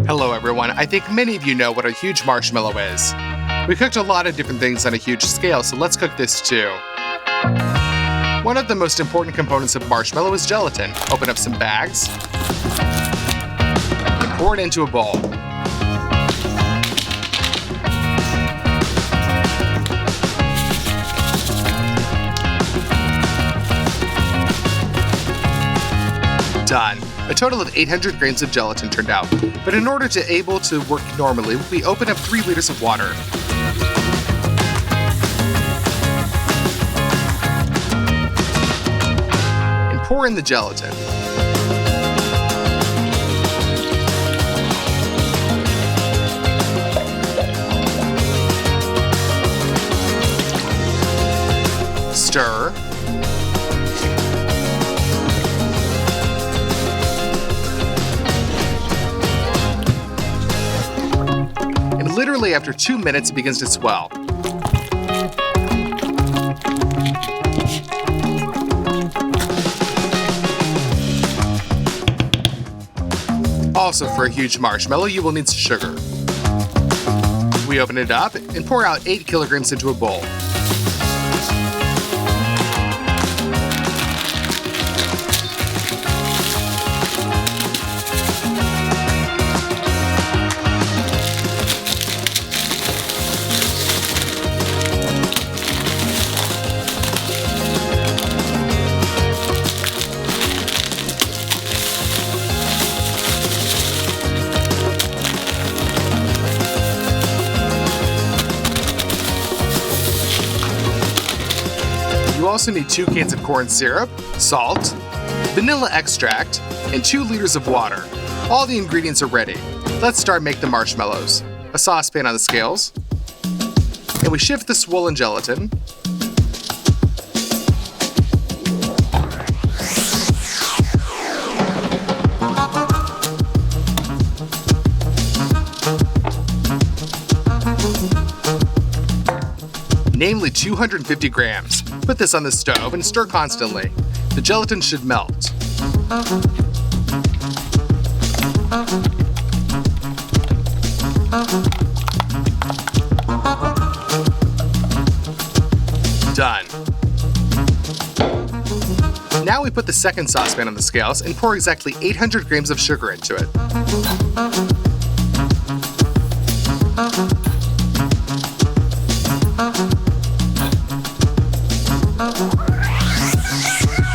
Hello everyone, I think many of you know what a huge marshmallow is. We cooked a lot of different things on a huge scale, so let's cook this too. One of the most important components of marshmallow is gelatin. Open up some bags and pour it into a bowl. Done. A total of 800 grams of gelatin turned out, but in order to able to work normally, we open up 3 liters of water. And pour in the gelatin. Stir. Literally after 2 minutes, it begins to swell. Also, for a huge marshmallow, you will need sugar. We open it up and pour out 8 kilograms into a bowl. You also need 2 cans of corn syrup, salt, vanilla extract, and 2 liters of water. All the ingredients are ready. Let's start making the marshmallows. A saucepan on the scales, and we shift the swollen gelatin. Namely 250 grams. Put this on the stove and stir constantly. The gelatin should melt. Done. Now we put the second saucepan on the scales and pour exactly 800 grams of sugar into it.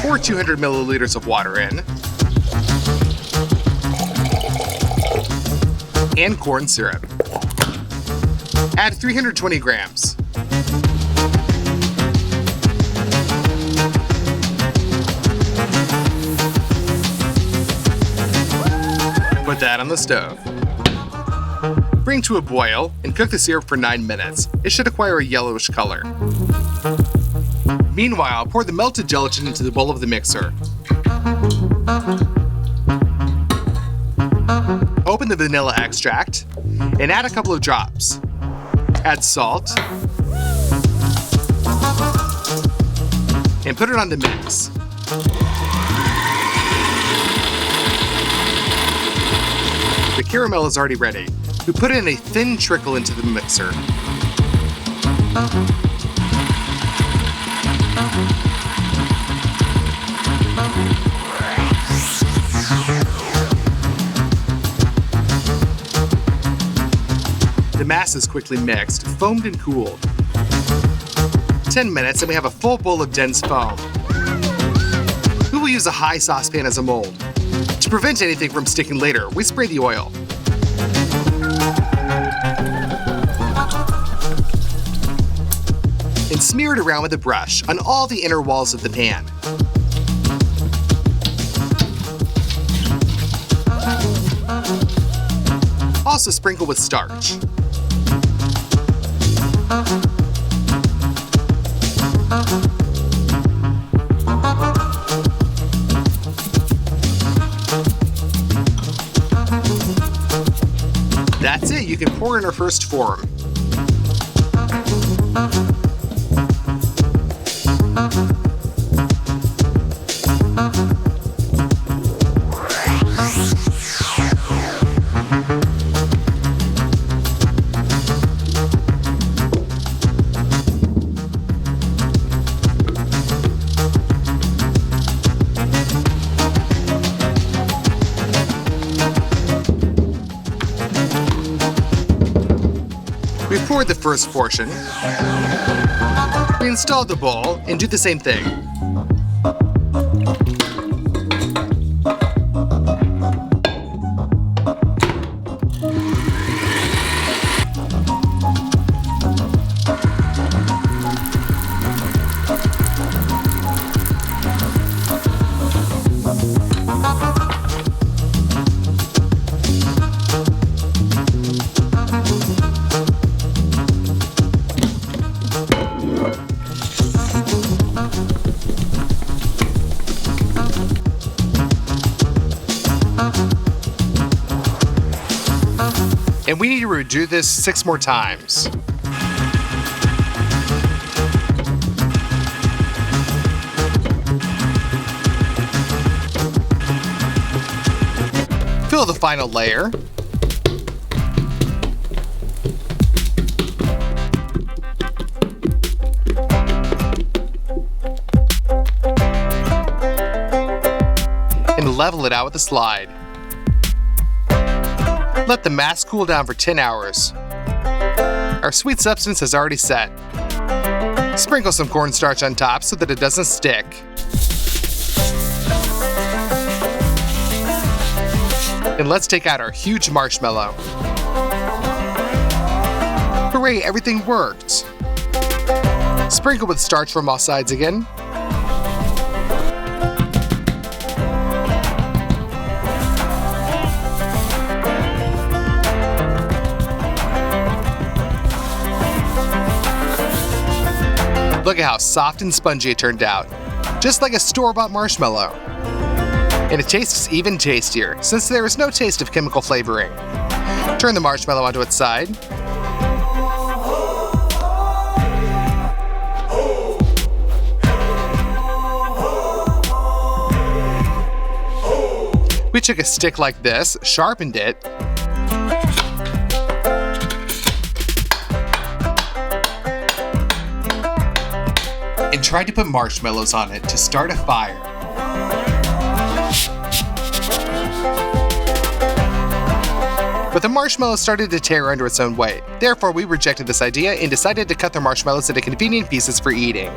Pour 200 milliliters of water in, and corn syrup. Add 320 grams. Put that on the stove. Bring to a boil and cook the syrup for 9 minutes. It should acquire a yellowish color. Meanwhile, pour the melted gelatin into the bowl of the mixer. Open the vanilla extract and add a couple of drops. Add salt and put it on the mix. The caramel is already ready. We put in a thin trickle into the mixer. The mass is quickly mixed, foamed and cooled. 10 minutes and we have a full bowl of dense foam. We will use a high saucepan as a mold. To prevent anything from sticking later, we spray the oil. And smear it around with a brush on all the inner walls of the pan. Also sprinkle with starch. That's it, you can pour in our first form. We've poured the first portion. We installed the bowl and do the same thing. And we need to redo this 6 more times. Fill the final layer. And level it out with a slide. Let the mass cool down for 10 hours. Our sweet substance has already set. Sprinkle some cornstarch on top so that it doesn't stick. And let's take out our huge marshmallow. Hooray, everything worked! Sprinkle with starch from all sides again. Look at how soft and spongy it turned out, just like a store-bought marshmallow. And it tastes even tastier, since there is no taste of chemical flavoring. Turn the marshmallow onto its side. We took a stick like this, sharpened it, and tried to put marshmallows on it to start a fire. But the marshmallow started to tear under its own weight. Therefore, we rejected this idea and decided to cut the marshmallows into convenient pieces for eating.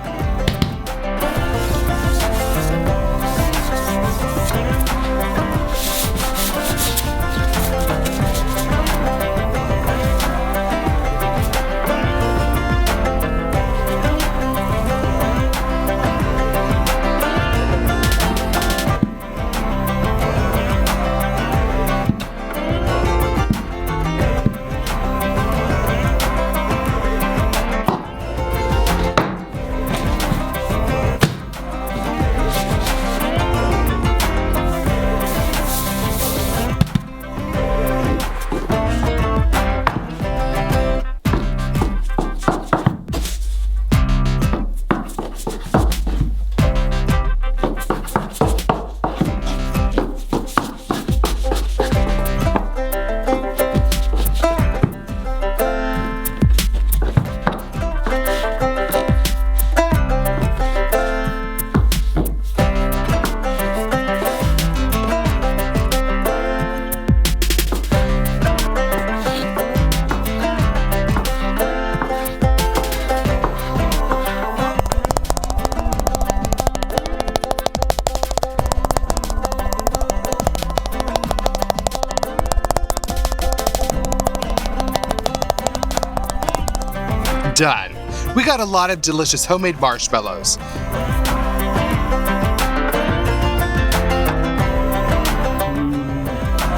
Done. We got a lot of delicious homemade marshmallows.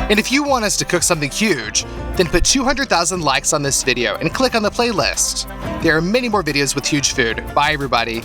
And if you want us to cook something huge, then put 200,000 likes on this video and click on the playlist. There are many more videos with huge food. Bye everybody.